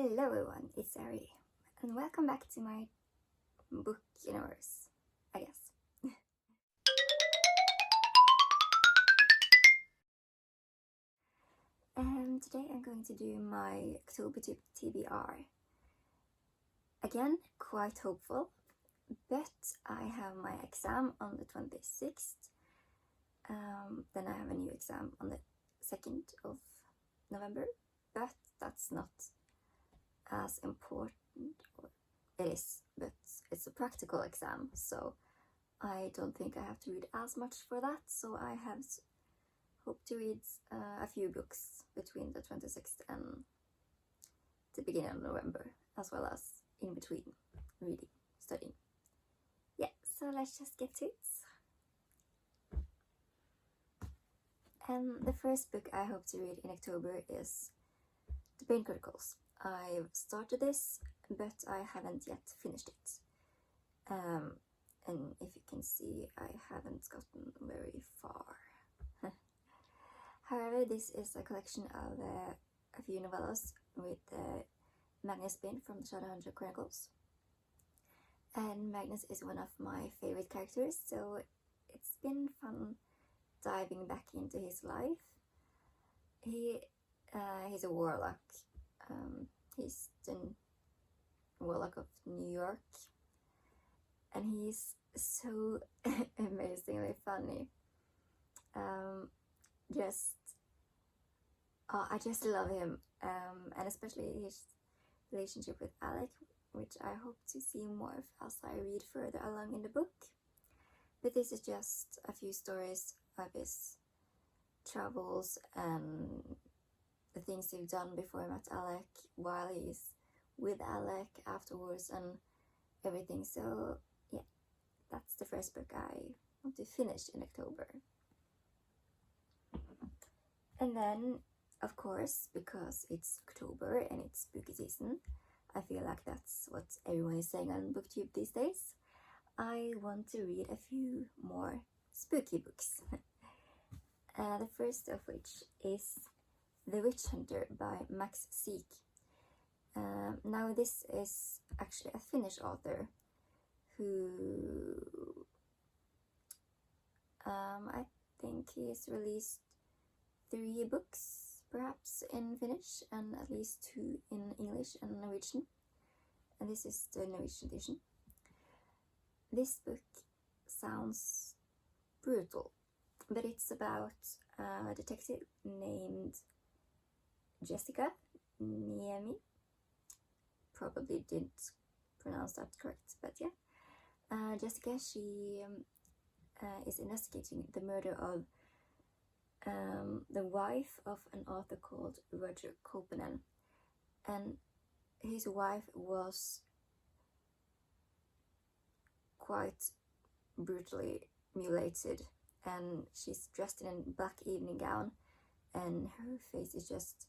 Hello everyone, it's Arve, and welcome back to my book universe, I guess. Today I'm going to do my October TBR. Again, quite hopeful, but I have my exam on the 26th. Then I have a new exam on the 2nd of November, but that's not as important, or it is, but it's a practical exam, so I don't think I have to read as much for that, so I have hoped to read a few books between the 26th and the beginning of November, as well as in between reading, studying. Yeah, so let's just get to it. And the first book I hope to read in October is the Bane chronicles. I've started this, but I haven't yet finished it. And if you can see, I haven't gotten very far. However, this is a collection of a few novellas with Magnus Bane from the Childhood Chronicles. And Magnus is one of my favorite characters, so it's been fun diving back into his life. He's a warlock. He's the warlock of New York, and he's so amazingly funny. I just love him, and especially his relationship with Alec, which I hope to see more of as I read further along in the book. But this is just a few stories of his travels and the things he's done before he met Alec, while he's with Alec afterwards, and everything. So yeah, that's the first book I want to finish in October. And then, of course, because it's October and it's spooky season, I feel like that's what everyone is saying on booktube these days, I want to read a few more spooky books. The first of which is The Witch Hunter by Max Seeck. Now this is actually a Finnish author who I think he's released 3 books perhaps in Finnish and at least 2 in English and Norwegian, and this is the Norwegian edition. This book sounds brutal, but it's about a detective named Jessica Niemi. Probably didn't pronounce that correct, but yeah. Jessica, she is investigating the murder of the wife of an author called Roger Copeland, and his wife was quite brutally mutilated, and she's dressed in a black evening gown, and her face is just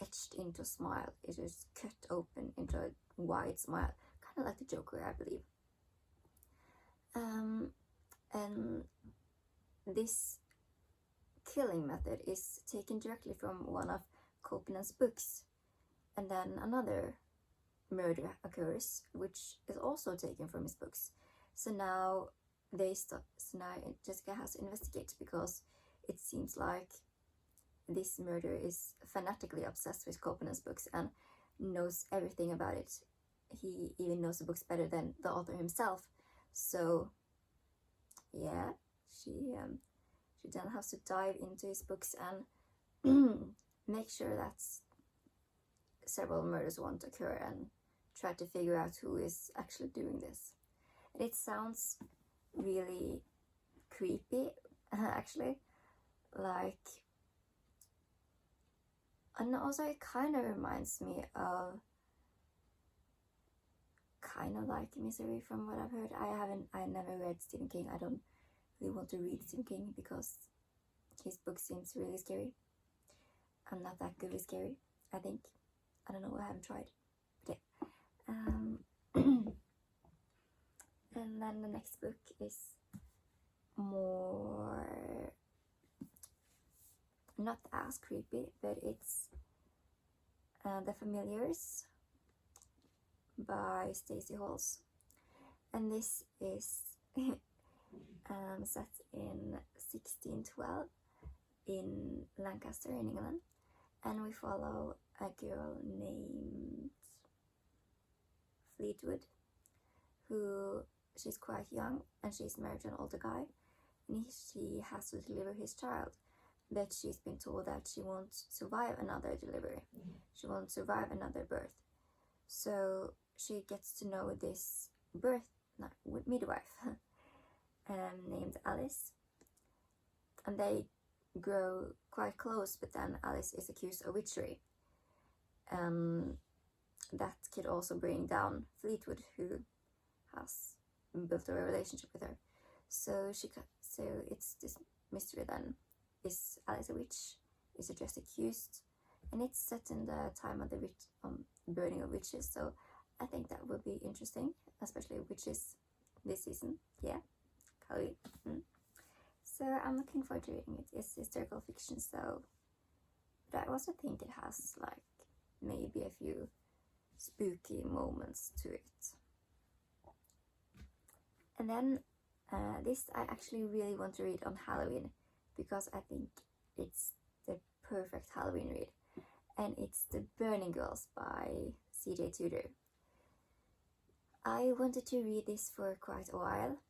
etched into a smile. It is cut open into a wide smile, kind of like the Joker, I believe. And this killing method is taken directly from one of Copeland's books, and then another murder occurs, which is also taken from his books. So now Jessica has to investigate, because it seems like this murderer is fanatically obsessed with Copeland's books and knows everything about it. He even knows the books better than the author himself. So yeah, she then has to dive into his books and make sure that several murders won't occur, and try to figure out who is actually doing this. And it sounds really creepy, actually, like, and also it kind of reminds me of kind of like Misery from what I've heard. I never read Stephen King. I don't really want to read Stephen King because his book seems really scary. I'm not that good with scary, I think. I don't know, I haven't tried. But yeah. And then the next book is more, not as creepy, but it's The Familiars by Stacy Halls. And this is set in 1612 in Lancaster in England, and we follow a girl named Fleetwood, who she's quite young and she's married to an older guy, and she has to deliver his child, but she's been told that she won't survive another delivery. She won't survive another birth. So she gets to know this midwife named Alice, and they grow quite close, but then Alice is accused of witchery. That could also bring down Fleetwood, who has built a relationship with her. So it's this mystery then. Is Alice a witch? Is she just accused? And it's set in the time of the burning of witches, so I think that would be interesting, especially witches this season. Yeah, Halloween. So I'm looking forward to reading it. It's historical fiction, so, but I also think it has like maybe a few spooky moments to it. And then this I actually really want to read on Halloween, because I think it's the perfect Halloween read, and it's The Burning Girls by C.J. Tudor. I wanted to read this for quite a while,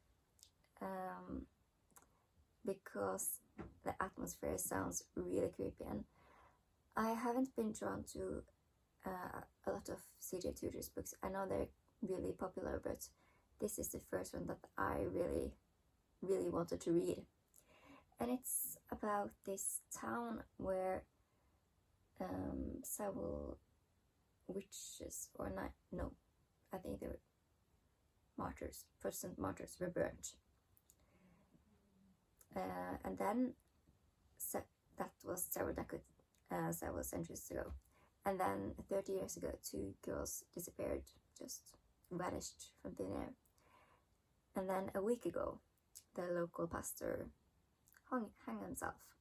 because the atmosphere sounds really creepy, and I haven't been drawn to a lot of C.J. Tudor's books. I know they're really popular, but this is the first one that I really, really wanted to read. And it's about this town where several witches, or no, I think they were martyrs, Protestant martyrs, were burnt. And then that was several centuries ago. And then 30 years ago, 2 girls disappeared, just vanished from thin air. And then a week ago, the local pastor hung himself.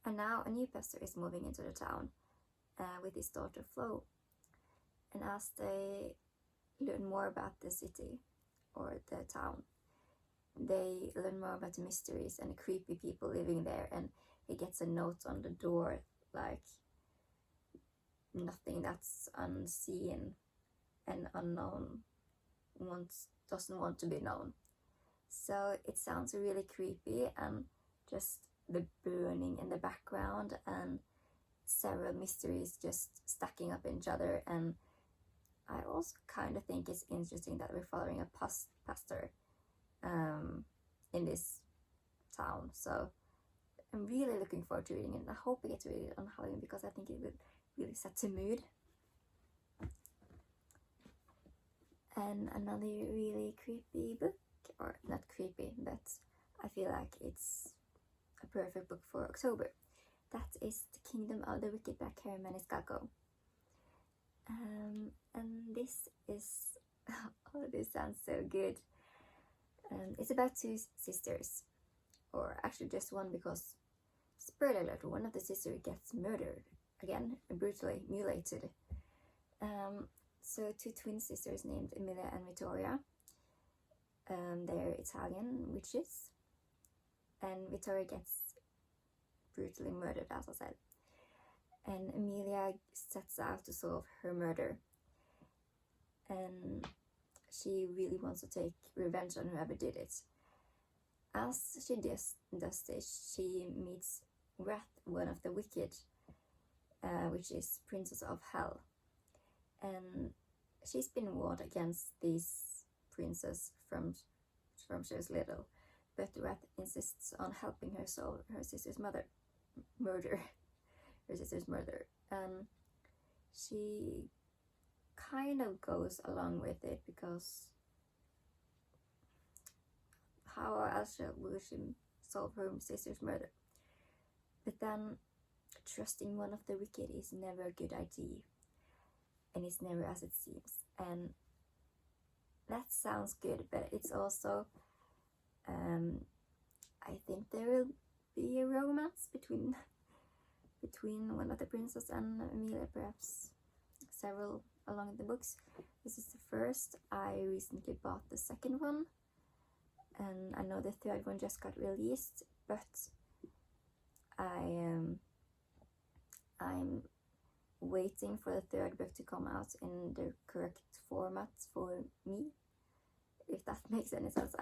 And now a new pastor is moving into the town with his daughter Flo. And as they learn more about the city or the town, they learn more about the mysteries and the creepy people living there. And he gets a note on the door like, nothing that's unseen and unknown doesn't want to be known. So it sounds really creepy, and just the burning in the background and several mysteries just stacking up in each other. And I also kind of think it's interesting that we're following a pastor in this town. So I'm really looking forward to reading it, and I hope I get to read it on Halloween, because I think it would really set the mood. And another really creepy book, or not creepy, but I feel like it's a perfect book for October. That is The Kingdom of the Wicked by Kerri Maniscalco. And this is, oh, this sounds so good. It's about 2 sisters, or actually just one, because, spoiler alert, one of the sisters gets murdered, again, brutally mutilated. So 2 twin sisters named Emilia and Vittoria. They're Italian witches, and Vittoria gets brutally murdered, as I said. And Emilia sets out to solve her murder, and she really wants to take revenge on whoever did it. As she does this, she meets Wrath, one of the wicked, which is Princess of Hell. And she's been warned against these princes from she was little, but Wrath insists on helping her solve her sister's murder. And she kind of goes along with it, because how else will she solve her sister's murder? But then trusting one of the wicked is never a good idea, and it's never as it seems. And that sounds good, but it's also I think there will be a romance between one of the princess and Emilia, perhaps several along the books. This is the first. I recently bought the second one, and I know the third one just got released, but I'm waiting for the third book to come out in the correct format for me, if that makes any sense.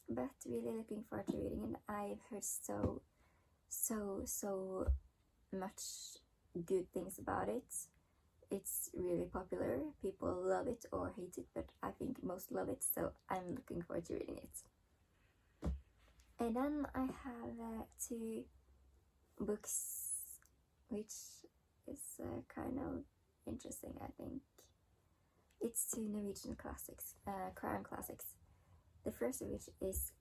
But really looking forward to reading it. I've heard so much good things about it. It's really popular. People love it or hate it, but I think most love it, so I'm looking forward to reading it. And then I have 2 books which is kind of interesting, I think. It's 2 Norwegian classics, crime classics. The first of which is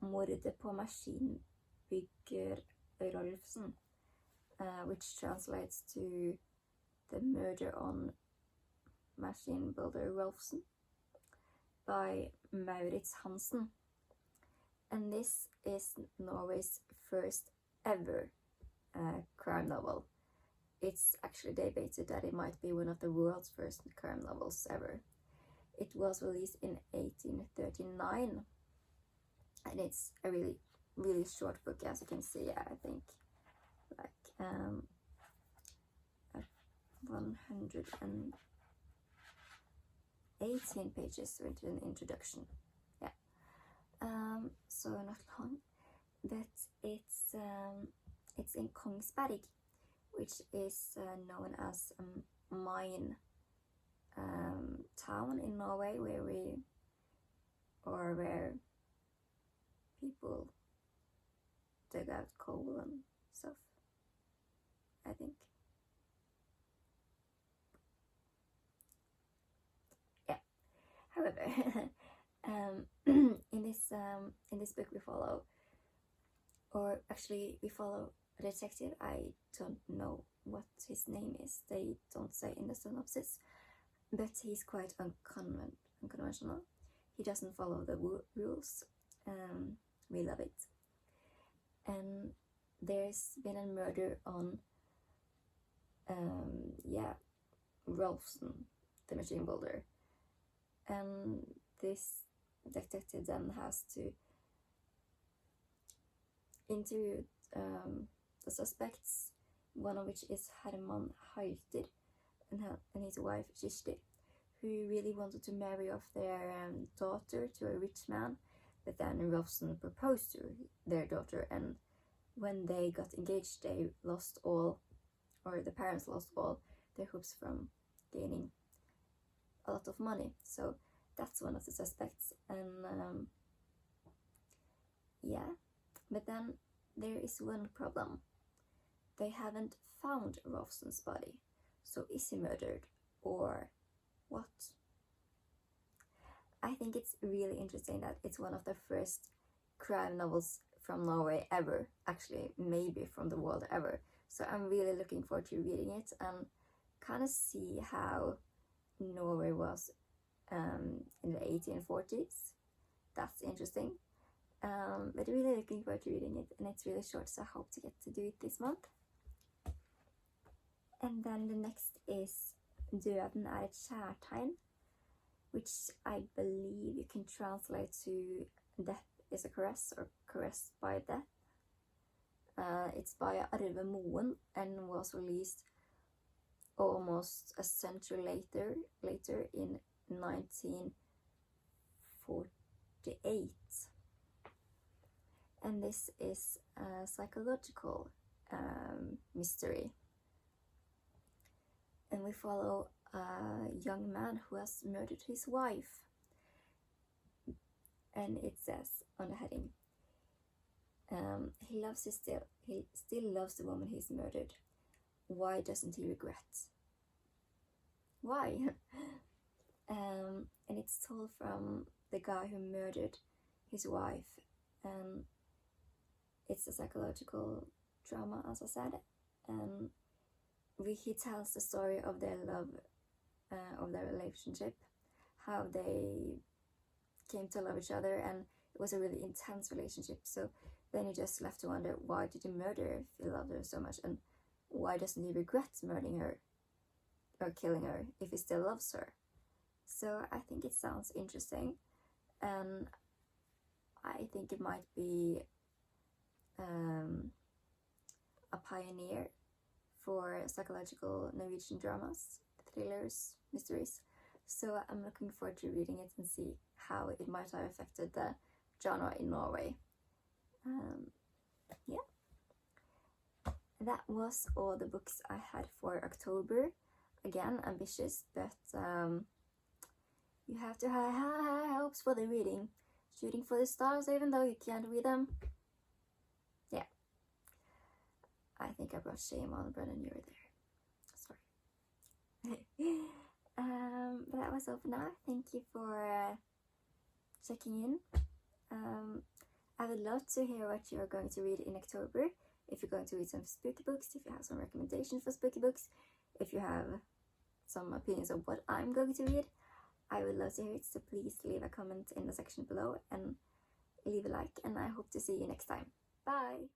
Mordet på maskinbygger Roolfsen, which translates to The Murder on Machine Builder Roolfsen by Maurits Hansen. And this is Norway's first ever crime novel. It's actually debated that it might be one of the world's first crime novels ever. It was released in 1839, and it's a really, really short book, as you can see. I think like 118 pages with an introduction. So not long, but it's in Kongsberg, which is known as a mine town in Norway, where people dug out coal and stuff, I think. However, in this book we follow a detective. I don't know what his name is. They don't say in the synopsis, but he's quite unconventional. He doesn't follow the rules. We love it. And there's been a murder on Roolfsen, the machine builder, and this detective then has to interview the suspects, one of which is Herman Harter and his wife Kirsti, who really wanted to marry off their daughter to a rich man, but then Roolfsen proposed to their daughter, and when they got engaged they the parents lost all their hopes from gaining a lot of money. So that's one of the suspects, and but then there is one problem. They haven't found Roolfsen's body. So is he murdered or what? I think it's really interesting that it's one of the first crime novels from Norway ever, actually maybe from the world ever. So I'm really looking forward to reading it and kind of see how Norway was in the 1840s. That's interesting. But really looking forward to reading it, and it's really short, so I hope to get to do it this month. And then the next is Døden kjærtegn, which I believe you can translate to Death is a Caress or Caressed by Death. It's by Arve Moen and was released almost a century later in 1948. And this is a psychological mystery. And we follow a young man who has murdered his wife. And it says on the heading, he still loves the woman he's murdered. Why doesn't he regret? Why? And it's told from the guy who murdered his wife. And it's a psychological drama, as I said. And he tells the story of their love, of their relationship, how they came to love each other, and it was a really intense relationship. So then you just left to wonder, why did he murder if he loved her so much? And why doesn't he regret murdering her or killing her if he still loves her? So I think it sounds interesting, and I think it might be a pioneer for psychological Norwegian dramas, thrillers, mysteries. So I'm looking forward to reading it and see how it might have affected the genre in Norway. Yeah. That was all the books I had for October. Again, ambitious, but you have to have high hopes for the reading. Shooting for the stars even though you can't read them. Yeah. I think I brought shame on Brennan, you were there. Sorry. But that was all for now. Thank you for checking in. I would love to hear what you're going to read in October. If you're going to read some spooky books, if you have some recommendations for spooky books, if you have some opinions of what I'm going to read, I would love to hear it. So please leave a comment in the section below and leave a like, and I hope to see you next time. Bye!